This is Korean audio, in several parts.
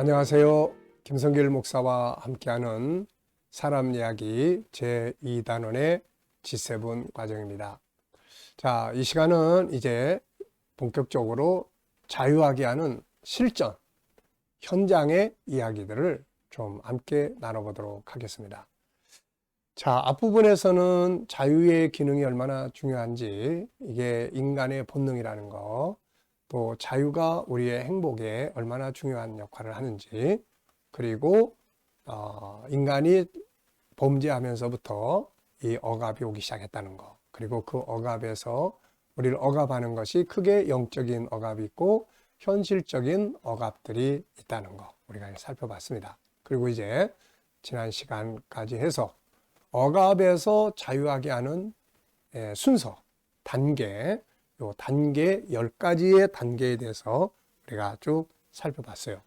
안녕하세요. 김성길 목사와 함께하는 사람 이야기 제2단원의 G7 과정입니다. 자, 이 시간은 이제 본격적으로 자유하게 하는 실전, 현장의 이야기들을 좀 함께 나눠보도록 하겠습니다. 자, 앞부분에서는 자유의 기능이 얼마나 중요한지, 이게 인간의 본능이라는 거, 또 자유가 우리의 행복에 얼마나 중요한 역할을 하는지, 그리고 인간이 범죄하면서부터 이 억압이 오기 시작했다는 거, 그리고 그 억압에서 우리를 억압하는 것이 크게 영적인 억압이 있고 현실적인 억압들이 있다는 거 우리가 살펴봤습니다. 그리고 이제 지난 시간까지 해서 억압에서 자유하게 하는 순서, 단계, 요 단계 10가지의 단계에 대해서 우리가 쭉 살펴봤어요.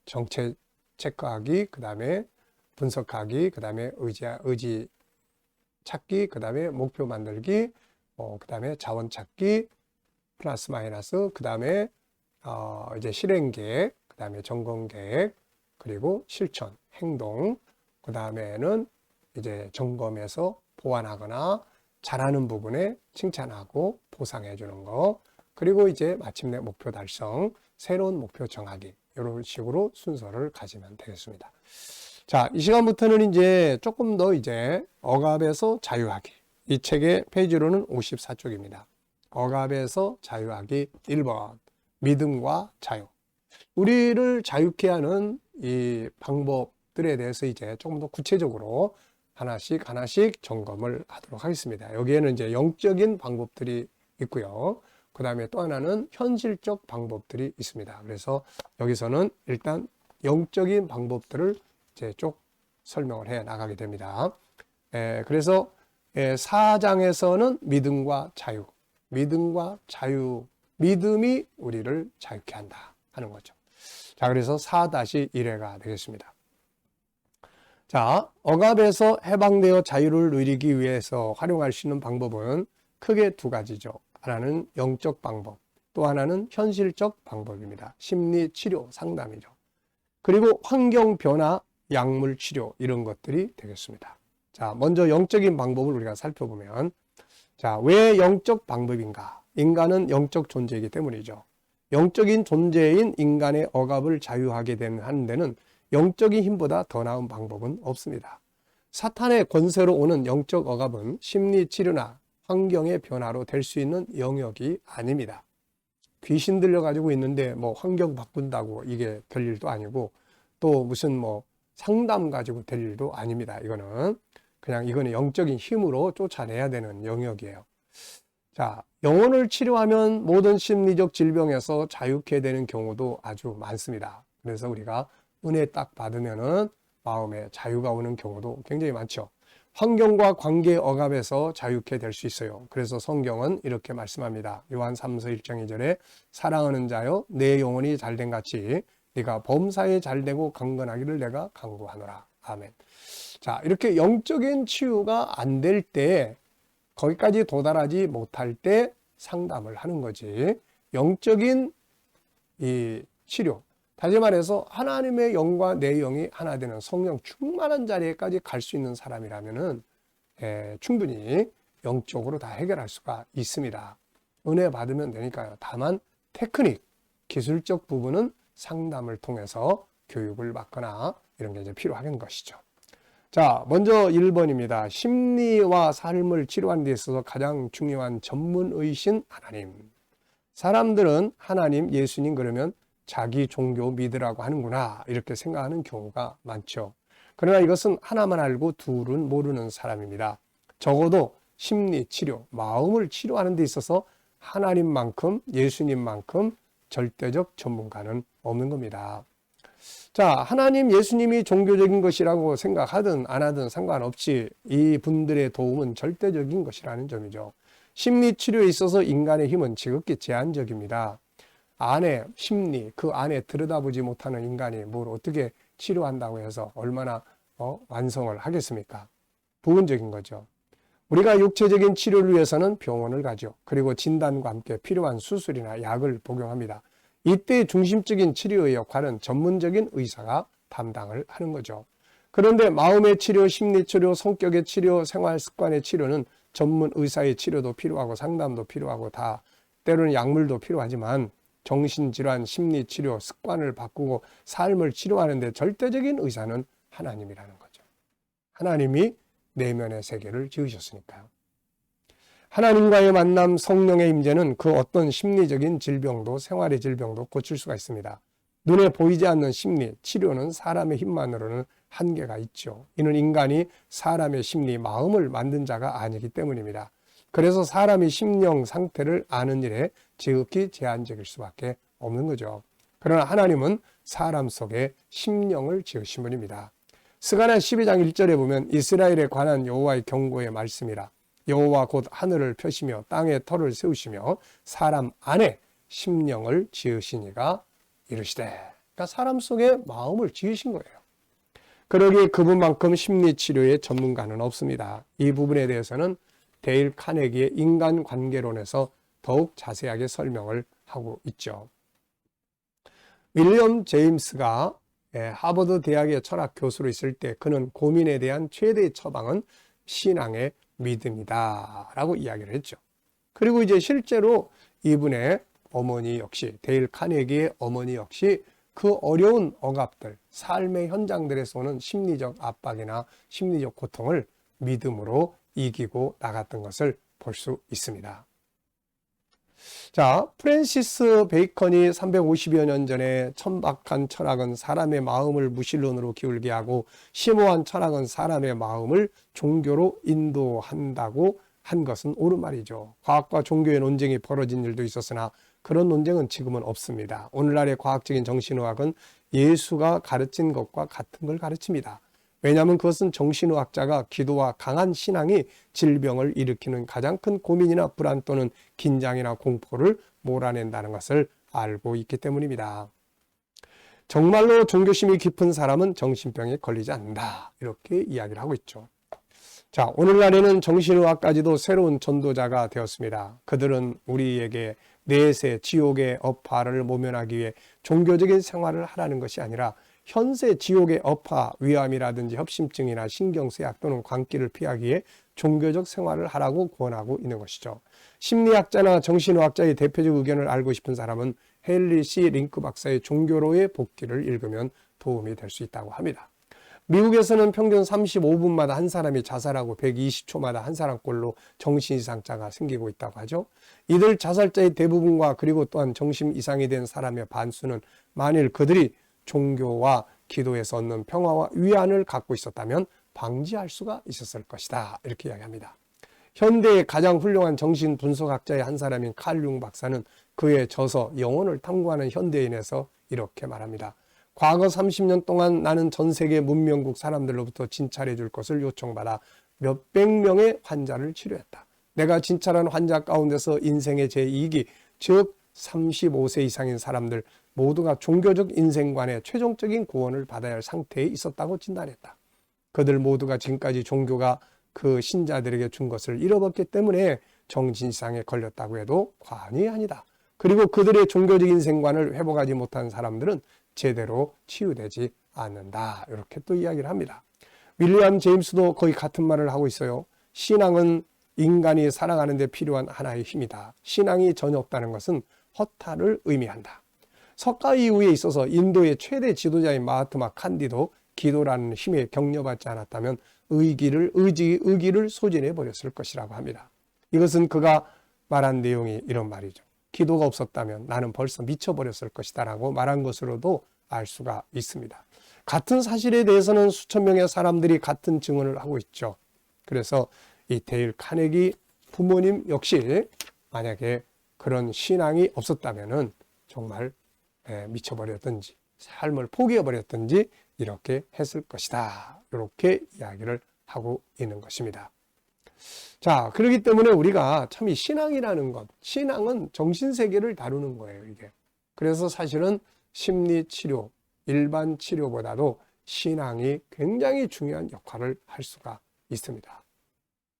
정체 체크하기, 그 다음에 분석하기, 그 다음에 의지 찾기, 그 다음에 목표 만들기, 그 다음에 자원 찾기, 플러스 마이너스, 그 다음에 이제 실행 계획, 그 다음에 점검 계획, 그리고 실천, 행동, 그 다음에는 이제 점검해서 보완하거나 잘하는 부분에 칭찬하고 보상해 주는 거, 그리고 이제 마침내 목표 달성, 새로운 목표 정하기, 이런 식으로 순서를 가지면 되겠습니다. 자, 이 시간부터는 이제 조금 더 이제 억압에서 자유하기, 이 책의 페이지로는 54쪽입니다. 억압에서 자유하기 1번, 믿음과 자유. 우리를 자유케 하는 이 방법들에 대해서 이제 조금 더 구체적으로 하나씩 점검을 하도록 하겠습니다. 여기에는 이제 영적인 방법들이 있고요. 그 다음에 또 하나는 현실적 방법들이 있습니다. 그래서 여기서는 일단 영적인 방법들을 이제 쭉 설명을 해 나가게 됩니다. 그래서 4장에서는 믿음과 자유, 믿음이 우리를 자유케 한다 하는 거죠. 자, 그래서 4-1회가 되겠습니다. 자, 억압에서 해방되어 자유를 누리기 위해서 활용할 수 있는 방법은 크게 두 가지죠. 하나는 영적 방법, 또 하나는 현실적 방법입니다. 심리 치료, 상담이죠. 그리고 환경 변화, 약물 치료, 이런 것들이 되겠습니다. 자, 먼저 영적인 방법을 우리가 살펴보면, 자, 왜 영적 방법인가? 인간은 영적 존재이기 때문이죠. 영적인 존재인 인간의 억압을 자유하게 하는 데는 영적인 힘보다 더 나은 방법은 없습니다. 사탄의 권세로 오는 영적 억압은 심리 치료나 환경의 변화로 될 수 있는 영역이 아닙니다. 귀신 들려가지고 있는데 뭐 환경 바꾼다고 이게 될 일도 아니고, 또 무슨 뭐 상담 가지고 될 일도 아닙니다. 이거는 영적인 힘으로 쫓아내야 되는 영역이에요. 자, 영혼을 치료하면 모든 심리적 질병에서 자유케 되는 경우도 아주 많습니다. 그래서 우리가 은혜 딱 받으면은 마음에 자유가 오는 경우도 굉장히 많죠. 환경과 관계 억압에서 자유케 될 수 있어요. 그래서 성경은 이렇게 말씀합니다. 요한 3서 1장 2절에 사랑하는 자여 내 영혼이 잘된 같이 네가 범사에 잘되고 강건하기를 내가 간구하노라. 아멘. 자, 이렇게 영적인 치유가 안 될 때, 거기까지 도달하지 못할 때 상담을 하는 거지. 영적인 이 치료, 다시 말해서 하나님의 영과 내 영이 하나 되는 성령 충만한 자리에까지 갈 수 있는 사람이라면은 충분히 영적으로 다 해결할 수가 있습니다. 은혜 받으면 되니까요. 다만 테크닉, 기술적 부분은 상담을 통해서 교육을 받거나 이런 게 이제 필요한 것이죠. 자, 먼저 1번입니다. 심리와 삶을 치료하는 데 있어서 가장 중요한 전문의신 하나님. 사람들은 하나님, 예수님 그러면 자기 종교 믿으라고 하는구나 이렇게 생각하는 경우가 많죠. 그러나 이것은 하나만 알고 둘은 모르는 사람입니다. 적어도 심리 치료, 마음을 치료하는 데 있어서 하나님만큼, 예수님만큼 절대적 전문가는 없는 겁니다. 자, 하나님, 예수님이 종교적인 것이라고 생각하든 안 하든 상관없이 이 분들의 도움은 절대적인 것이라는 점이죠. 심리 치료에 있어서 인간의 힘은 지극히 제한적입니다. 안에 심리, 그 안에 들여다보지 못하는 인간이 뭘 어떻게 치료한다고 해서 얼마나 완성을 하겠습니까? 부분적인 거죠. 우리가 육체적인 치료를 위해서는 병원을 가죠. 그리고 진단과 함께 필요한 수술이나 약을 복용합니다. 이때 중심적인 치료의 역할은 전문적인 의사가 담당을 하는 거죠. 그런데 마음의 치료, 심리 치료, 성격의 치료, 생활 습관의 치료는 전문 의사의 치료도 필요하고 상담도 필요하고 다 때로는 약물도 필요하지만 정신질환, 심리치료, 습관을 바꾸고 삶을 치료하는데 절대적인 의사는 하나님이라는 거죠. 하나님이 내면의 세계를 지으셨으니까요. 하나님과의 만남, 성령의 임재는 그 어떤 심리적인 질병도 생활의 질병도 고칠 수가 있습니다. 눈에 보이지 않는 심리, 치료는 사람의 힘만으로는 한계가 있죠. 이는 인간이 사람의 심리, 마음을 만든 자가 아니기 때문입니다. 그래서 사람이 심령 상태를 아는 일에 지극히 제한적일 수밖에 없는 거죠. 그러나 하나님은 사람 속에 심령을 지으신 분입니다. 스가랴 12장 1절에 보면 이스라엘에 관한 여호와의 경고의 말씀이라. 여호와 곧 하늘을 펴시며 땅에 터를 세우시며 사람 안에 심령을 지으시니가 이르시되. 그러니까 사람 속에 마음을 지으신 거예요. 그러기에 그분만큼 심리치료의 전문가는 없습니다. 이 부분에 대해서는 데일 카네기의 인간관계론에서 더욱 자세하게 설명을 하고 있죠. 윌리엄 제임스가 하버드 대학의 철학 교수로 있을 때 그는 고민에 대한 최대의 처방은 신앙의 믿음이다 라고 이야기를 했죠. 그리고 이제 실제로 이분의 어머니 역시, 데일 카네기의 어머니 역시 그 어려운 억압들, 삶의 현장들에서 오는 심리적 압박이나 심리적 고통을 믿음으로 이기고 나갔던 것을 볼 수 있습니다. 자, 프랜시스 베이컨이 350여 년 전에 천박한 철학은 사람의 마음을 무신론으로 기울게 하고 심오한 철학은 사람의 마음을 종교로 인도한다고 한 것은 옳은 말이죠. 과학과 종교의 논쟁이 벌어진 일도 있었으나 그런 논쟁은 지금은 없습니다. 오늘날의 과학적인 정신의학은 예수가 가르친 것과 같은 걸 가르칩니다. 왜냐하면 그것은 정신의학자가 기도와 강한 신앙이 질병을 일으키는 가장 큰 고민이나 불안 또는 긴장이나 공포를 몰아낸다는 것을 알고 있기 때문입니다. 정말로 종교심이 깊은 사람은 정신병에 걸리지 않는다. 이렇게 이야기를 하고 있죠. 자, 오늘날에는 정신의학까지도 새로운 전도자가 되었습니다. 그들은 우리에게 내세 지옥의 업화를 모면하기 위해 종교적인 생활을 하라는 것이 아니라 현세 지옥의 업화, 위암이라든지 협심증이나 신경쇠약 또는 광기를 피하기 위해 종교적 생활을 하라고 권하고 있는 것이죠. 심리학자나 정신의학자의 대표적 의견을 알고 싶은 사람은 헨리 C. 링크 박사의 종교로의 복귀를 읽으면 도움이 될 수 있다고 합니다. 미국에서는 평균 35분마다 한 사람이 자살하고 120초마다 한 사람꼴로 정신 이상자가 생기고 있다고 하죠. 이들 자살자의 대부분과 그리고 또한 정신 이상이 된 사람의 반수는 만일 그들이 종교와 기도에서 얻는 평화와 위안을 갖고 있었다면 방지할 수가 있었을 것이다. 이렇게 이야기합니다. 현대의 가장 훌륭한 정신 분석학자의 한 사람인 칼 융 박사는 그의 저서 영혼을 탐구하는 현대인에서 이렇게 말합니다. 과거 30년 동안 나는 전 세계 문명국 사람들로부터 진찰해 줄 것을 요청받아 몇백 명의 환자를 치료했다. 내가 진찰한 환자 가운데서 인생의 제2기, 즉 35세 이상인 사람들 모두가 종교적 인생관의 최종적인 구원을 받아야 할 상태에 있었다고 진단했다. 그들 모두가 지금까지 종교가 그 신자들에게 준 것을 잃어버렸기 때문에 정신이상에 걸렸다고 해도 과언이 아니다. 그리고 그들의 종교적 인생관을 회복하지 못한 사람들은 제대로 치유되지 않는다. 이렇게 또 이야기를 합니다. 윌리엄 제임스도 거의 같은 말을 하고 있어요. 신앙은 인간이 살아가는 데 필요한 하나의 힘이다. 신앙이 전혀 없다는 것은 허탈을 의미한다. 석가 이후에 있어서 인도의 최대 지도자인 마하트마 칸디도 기도라는 힘에 격려받지 않았다면 의기를 소진해 버렸을 것이라고 합니다. 이것은 그가 말한 내용이 이런 말이죠. 기도가 없었다면 나는 벌써 미쳐버렸을 것이다 라고 말한 것으로도 알 수가 있습니다. 같은 사실에 대해서는 수천 명의 사람들이 같은 증언을 하고 있죠. 그래서 이 데일 카네기 부모님 역시 만약에 그런 신앙이 없었다면 정말 미쳐버렸든지 삶을 포기해버렸든지 이렇게 했을 것이다. 이렇게 이야기를 하고 있는 것입니다. 자, 그렇기 때문에 우리가 참 이 신앙이라는 것, 신앙은 정신세계를 다루는 거예요, 이게. 그래서 사실은 심리치료, 일반 치료보다도 신앙이 굉장히 중요한 역할을 할 수가 있습니다.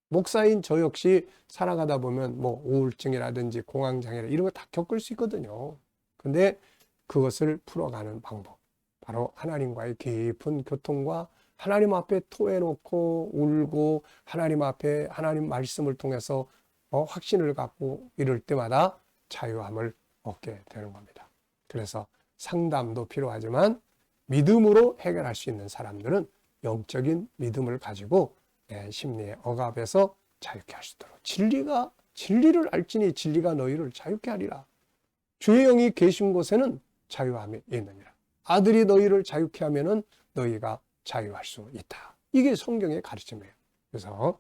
목사인 저 역시 살아가다 보면 뭐 우울증이라든지 공황장애 이런 거 다 겪을 수 있거든요. 근데 그것을 풀어가는 방법, 바로 하나님과의 깊은 교통과 하나님 앞에 토해놓고 울고 하나님 앞에 하나님 말씀을 통해서 확신을 갖고 이럴 때마다 자유함을 얻게 되는 겁니다. 그래서 상담도 필요하지만 믿음으로 해결할 수 있는 사람들은 영적인 믿음을 가지고 내 심리의 억압에서 자유케 할 수 있도록 진리를 알지니 진리가 너희를 자유케 하리라. 주의 영이 계신 곳에는 자유함이 있느니라. 아들이 너희를 자유케 하면은 너희가 자유할 수 있다. 이게 성경의 가르침이에요. 그래서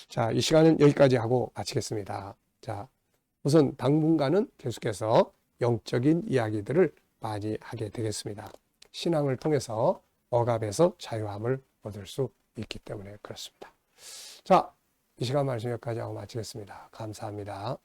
자, 이 시간은 여기까지 하고 마치겠습니다. 자, 우선 당분간은 계속해서 영적인 이야기들을 많이 하게 되겠습니다. 신앙을 통해서 억압에서 자유함을 얻을 수 있기 때문에 그렇습니다. 자, 이 시간 말씀 여기까지 하고 마치겠습니다. 감사합니다.